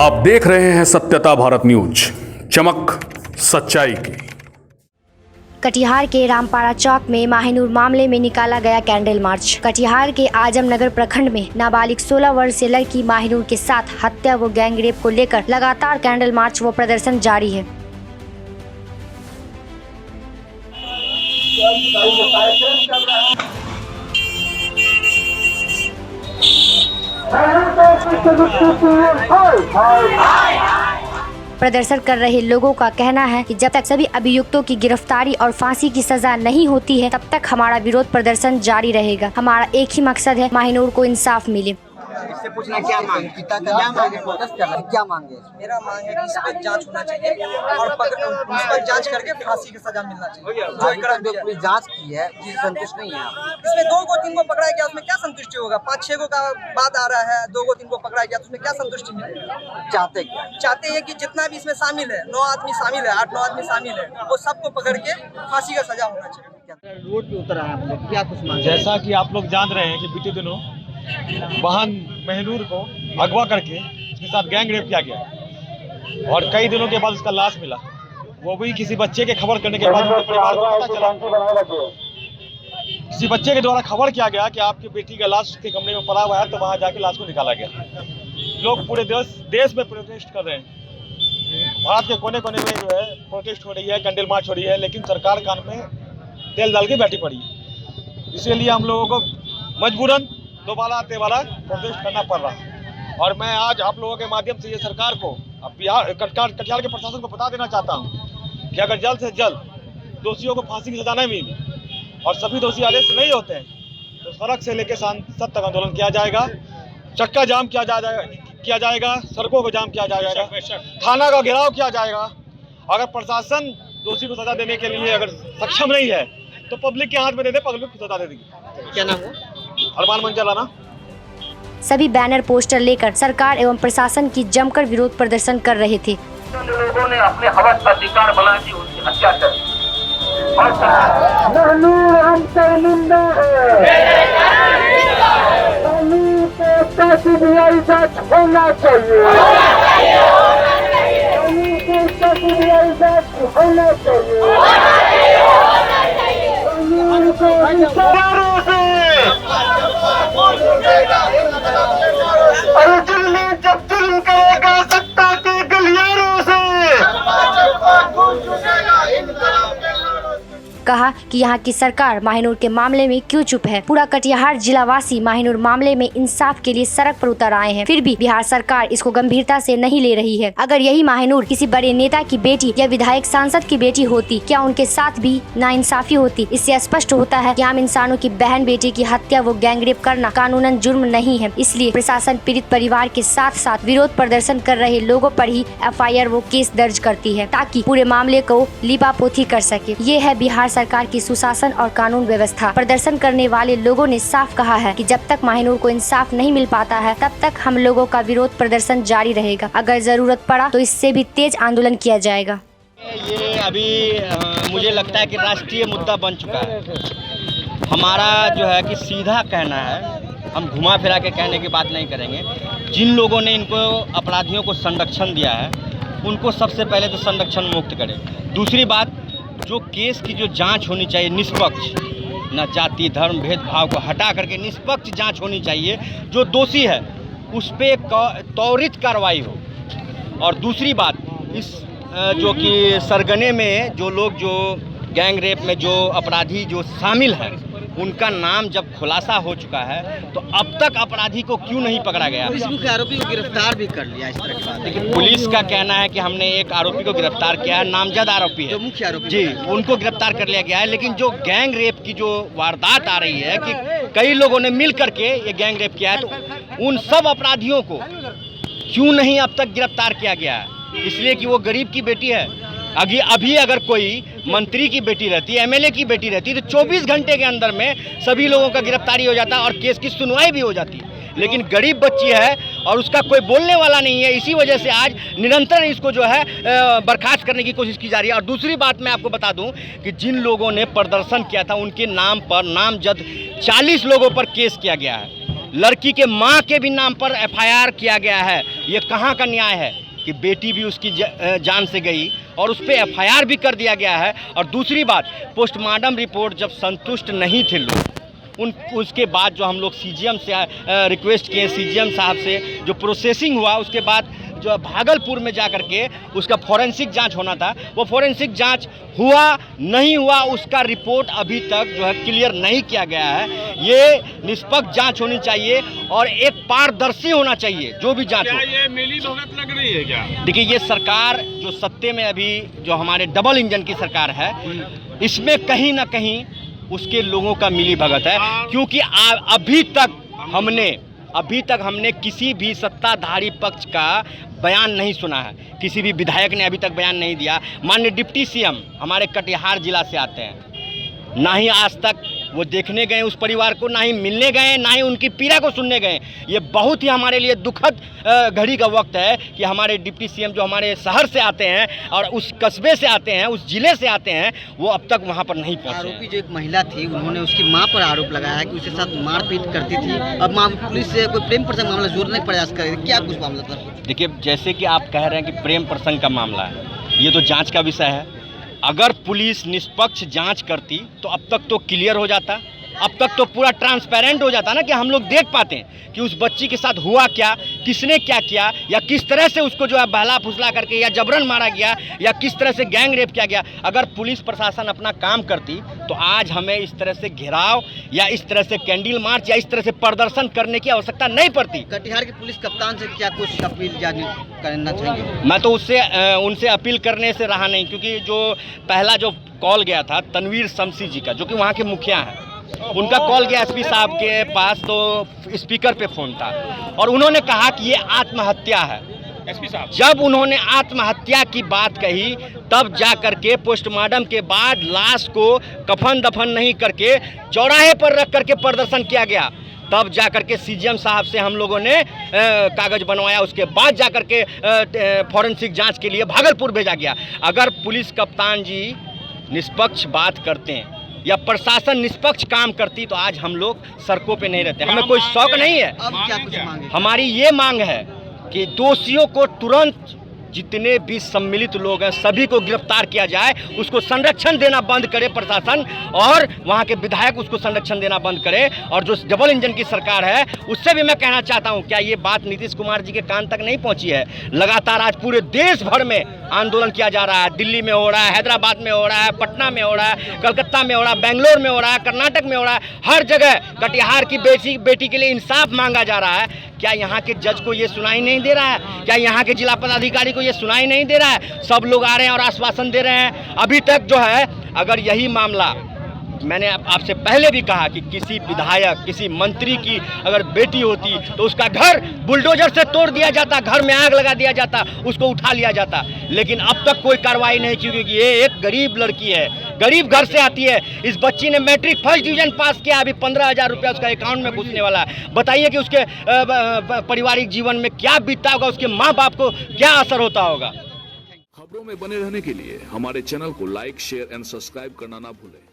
आप देख रहे हैं सत्यता भारत न्यूज, चमक सच्चाई की। कटिहार के रामपाड़ा चौक में माहिनूर मामले में निकाला गया कैंडल मार्च। कटिहार के आजमनगर प्रखंड में नाबालिग 16 वर्षीय लड़की माहिनूर के साथ हत्या व गैंगरेप को लेकर लगातार कैंडल मार्च व प्रदर्शन जारी है। प्रदर्शन कर रहे लोगों का कहना है कि जब तक सभी अभियुक्तों की गिरफ्तारी और फांसी की सजा नहीं होती है, तब तक हमारा विरोध प्रदर्शन जारी रहेगा। हमारा एक ही मकसद है, माहिनूर को इंसाफ मिले। इससे पूछना क्या मांगे, पिता का क्या मांगे, प्रोटेस्ट कर रहा है, क्या मांगे? मेरा मांग है कि इस पर जांच होना चाहिए और उस पर जांच करके फांसी की सजा मिलना चाहिए। जो पुलिस जांच की है उससे संतुष्ट नहीं है आप? इसमें 2 को 3 को पकड़ा गया, उसमें क्या संतुष्टि होगा? 5-6 को का बात आ रहा है, 2 को 3 को पकड़ा गया, तो उसमें क्या संतुष्टि मिलेगी? चाहते क्या? चाहते हैं कि जितना भी इसमें शामिल है, 9 आदमी शामिल है, 8-9 आदमी शामिल है, वो सबको पकड़ के फांसी का सजा होना चाहिए। रोड पे उतर आप लोग, क्या कुछ मांगे? जैसा कि आप लोग जान रहे हैं कि बीते दिनों बहन महनूर को अगवा करके उसके साथ गैंग रेप किया गया और कई दिनों के बाद उसका लाश मिला, वो भी किसी बच्चे के खबर करने के बाद उनके परिवार को पता चला। किसी बच्चे के द्वारा खबर किया गया कि आपकी बेटी का लाश उसके कमरे में पड़ा हुआ है, तो वहां जाके लाश को निकाला गया। लोग पूरे देश में प्रोटेस्ट कर रहे हैं, भारत के कोने कोने में जो है प्रोटेस्ट हो रही है, कैंडल मार्च हो रही है, लेकिन सरकार कान में तेल डाल के बैठी पड़ी है। इसीलिए हम लोगों को मजबूरन दोबारा प्रोटेस्ट करना पड़ रहा है। और मैं आज आप लोगों के माध्यम से ये सरकार को, कटिहार के प्रशासन को बता देना चाहता हूँ कि अगर जल्द से जल्द दोषियों को फांसी की सजा नहीं मिली और सभी दोषी अरेस्ट नहीं होते हैं, तो सड़क से लेकर सांसद तक आंदोलन किया जाएगा, चक्का जाम किया जाएगा, सड़कों को जाम किया जाएगा, थाना का घेराव किया जाएगा। अगर प्रशासन दोषी को सजा देने के लिए अगर सक्षम नहीं है, तो पब्लिक के हाथ में दे दे, पब्लिक को सजा दे देगी। क्या नाम है? अरमान मंजलाना। सभी बैनर पोस्टर लेकर सरकार एवं प्रशासन की जमकर विरोध प्रदर्शन कर रहे थे। लोगों ने अपने हवस का शिकार बना के उनकी हत्या कर दी और महनूर हम शर्मिंदा है, सीबीआई जांच होना चाहिए, सीबीआई जांच होना चाहिए। अरे दिल्ली जब जुल्म करेगा सत्ता के गलियारों से, कहा कि यहाँ की सरकार माहिनूर के मामले में क्यों चुप है। पूरा कटिहार जिलावासी माहिनूर मामले में इंसाफ के लिए सड़क पर उतर आए हैं, फिर भी बिहार सरकार इसको गंभीरता से नहीं ले रही है। अगर यही माहिनूर किसी बड़े नेता की बेटी या विधायक सांसद की बेटी होती, क्या उनके साथ भी नाइंसाफी होती? इससे स्पष्ट होता है कि आम इंसानों की बहन बेटी की हत्या व गैंगरेप करना कानूनन जुर्म नहीं है। इसलिए प्रशासन पीड़ित परिवार के साथ साथ विरोध प्रदर्शन कर रहे लोगों पर ही FIR वो केस दर्ज करती है, ताकि पूरे मामले को लीपापोती कर सके। ये है बिहार सरकार की सुशासन और कानून व्यवस्था। प्रदर्शन करने वाले लोगों ने साफ कहा है कि जब तक माहिनूर को इंसाफ नहीं मिल पाता है, तब तक हम लोगों का विरोध प्रदर्शन जारी रहेगा। अगर जरूरत पड़ा तो इससे भी तेज आंदोलन किया जाएगा। ये अभी मुझे लगता है कि राष्ट्रीय मुद्दा बन चुका है। हमारा जो है कि सीधा कहना है, हम घुमा फिरा के कहने की बात नहीं करेंगे। जिन लोगों ने इनको अपराधियों को संरक्षण दिया है, उनको सबसे पहले तो संरक्षण मुक्त करें। दूसरी बात, जो केस की जो जांच होनी चाहिए निष्पक्ष, न जाति धर्म भेदभाव को हटा करके निष्पक्ष जांच होनी चाहिए। जो दोषी है उस पर त्वरित कार्रवाई हो। और दूसरी बात, इस जो कि सरगने में जो लोग, जो गैंग रेप में जो अपराधी जो शामिल हैं, उनका नाम जब खुलासा हो चुका है, तो अब तक अपराधी को क्यों नहीं पकड़ा गया? पुलिस मुख्य आरोपी को गिरफ्तार भी कर लिया इस तरह की बात। लेकिन पुलिस का कहना है कि हमने एक आरोपी को गिरफ्तार किया है, नामजद आरोपी है, जो मुख्य आरोपी जी, उनको गिरफ्तार कर लिया गया है। लेकिन जो गैंग रेप की जो वारदात आ रही है कि कई लोगों ने मिल करके ये गैंग रेप किया है, तो उन सब अपराधियों को क्यों नहीं अब तक गिरफ्तार किया गया है? इसलिए कि वो गरीब की बेटी है। अभी अगर कोई मंत्री की बेटी रहती, MLA की बेटी रहती, तो 24 घंटे के अंदर में सभी लोगों का गिरफ्तारी हो जाता और केस की सुनवाई भी हो जाती। लेकिन गरीब बच्ची है और उसका कोई बोलने वाला नहीं है। इसी वजह से आज निरंतर इसको जो है बर्खास्त करने की कोशिश की जा रही है। और दूसरी बात मैं आपको बता दूं कि जिन लोगों ने प्रदर्शन किया था, उनके नाम पर नामजद 40 लोगों पर केस किया गया है। लड़की के माँ के भी नाम पर एफआईआर किया गया है। ये कहाँ का न्याय है कि बेटी भी उसकी जान से गई और उस पर एफआईआर भी कर दिया गया है। और दूसरी बात, पोस्टमार्टम रिपोर्ट जब संतुष्ट नहीं थे लोग, उसके बाद जो हम लोग सीजीएम से रिक्वेस्ट किए, सीजीएम साहब से जो प्रोसेसिंग हुआ, उसके बाद जो भागलपुर में जा कर के उसका फॉरेंसिक जांच होना था, वो फॉरेंसिक जांच हुआ नहीं हुआ, उसका रिपोर्ट अभी तक जो है क्लियर नहीं किया गया है। ये निष्पक्ष जांच होनी चाहिए और एक पारदर्शी होना चाहिए जो भी जांच हो। ये मिली भगत लग रही है क्या? देखिए, ये सरकार जो सत्ते में अभी जो हमारे डबल इंजन की सरकार है, इसमें कहीं ना कहीं उसके लोगों का मिली भगत है, क्योंकि अभी तक हमने किसी भी सत्ताधारी पक्ष का बयान नहीं सुना है। किसी भी विधायक ने अभी तक बयान नहीं दिया। माननीय डिप्टी सीएम हमारे कटिहार जिला से आते हैं, ना ही आज तक वो देखने गए उस परिवार को, ना ही मिलने गए, ना ही उनकी पीड़ा को सुनने गए। ये बहुत ही हमारे लिए दुखद घड़ी का वक्त है कि हमारे डिप्टी सीएम जो हमारे शहर से आते हैं और उस कस्बे से आते हैं, उस जिले से आते हैं, वो अब तक वहाँ पर नहीं पहुँचे। आरोपी जो एक महिला थी, उन्होंने उसकी मां पर आरोप लगाया है कि उसके साथ मारपीट करती थी। अब मां पुलिस से कोई प्रेम प्रसंग मामला जोड़ने का प्रयास करे, क्या कुछ मामला था? देखिए, जैसे कि आप कह रहे हैं कि प्रेम प्रसंग का मामला है, ये तो जाँच का विषय है। अगर पुलिस निष्पक्ष जांच करती तो अब तक तो क्लियर हो जाता, अब तक तो पूरा ट्रांसपेरेंट हो जाता ना, कि हम लोग देख पाते हैं कि उस बच्ची के साथ हुआ क्या, किसने क्या किया, या किस तरह से उसको जो है बहला फुसला करके या जबरन मारा गया, या किस तरह से गैंग रेप किया गया। अगर पुलिस प्रशासन अपना काम करती तो आज हमें इस तरह से घेराव या इस तरह से कैंडल मार्च या इस तरह से प्रदर्शन करने की आवश्यकता नहीं पड़ती। कटिहार के पुलिस कप्तान से क्या कुछ अपील करना चाहेंगे? मैं तो उनसे अपील करने से रहा नहीं, क्योंकि जो पहला जो कॉल गया था तनवीर शमसी जी का, जो कि वहाँ के मुखिया हैं, उनका कॉल गया एसपी साहब के पास, तो स्पीकर पे फ़ोन था और उन्होंने कहा कि ये आत्महत्या है। एसपी साहब जब उन्होंने आत्महत्या की बात कही, तब जा करके पोस्टमार्टम के बाद लाश को कफन दफन नहीं करके चौराहे पर रख करके प्रदर्शन किया गया। तब जा करके सीजीएम साहब से हम लोगों ने कागज़ बनवाया, उसके बाद जा करके फॉरेंसिक जांच के लिए भागलपुर भेजा गया। अगर पुलिस कप्तान जी निष्पक्ष बात करते हैं या प्रशासन निष्पक्ष काम करती तो आज हम लोग सड़कों पे नहीं रहते। हमें कोई शौक नहीं है। अब क्या कुछ मांगे? हमारी ये मांग है कि दोषियों को तुरंत, जितने भी सम्मिलित लोग हैं सभी को गिरफ्तार किया जाए, उसको संरक्षण देना बंद करे प्रशासन, और वहाँ के विधायक उसको संरक्षण देना बंद करे। और जो डबल इंजन की सरकार है उससे भी मैं कहना चाहता हूँ, क्या ये बात नीतीश कुमार जी के कान तक नहीं पहुँची है? लगातार आज पूरे देश भर में आंदोलन किया जा रहा है। दिल्ली में हो रहा है, हैदराबाद में हो रहा है, पटना में हो रहा है, कलकत्ता में हो रहा है, बेंगलोर में हो रहा है, कर्नाटक में हो रहा है। हर जगह कटिहार की बेटी के लिए इंसाफ मांगा जा रहा है। क्या यहाँ के जज को ये सुनाई नहीं दे रहा है? क्या यहाँ के जिला पदाधिकारी को ये सुनाई नहीं दे रहा है? सब लोग आ रहे हैं और आश्वासन दे रहे हैं। अभी तक जो है, अगर यही मामला, मैंने आपसे पहले भी कहा कि किसी विधायक, किसी मंत्री की अगर बेटी होती तो उसका घर बुलडोजर से तोड़ दिया जाता, घर में आग लगा दिया जाता, उसको उठा लिया जाता। लेकिन अब तक कोई कार्रवाई नहीं की, क्योंकि ये एक गरीब लड़की है, गरीब घर से आती है। इस बच्ची ने मैट्रिक फर्स्ट डिवीजन पास किया, अभी 15,000 रुपया उसका अकाउंट में घुसने वाला है। बताइए कि उसके पारिवारिक जीवन में क्या बीतता होगा, उसके माँ बाप को क्या असर होता होगा। खबरों में बने रहने के लिए हमारे चैनल को लाइक, शेयर एंड सब्सक्राइब करना ना भूलें।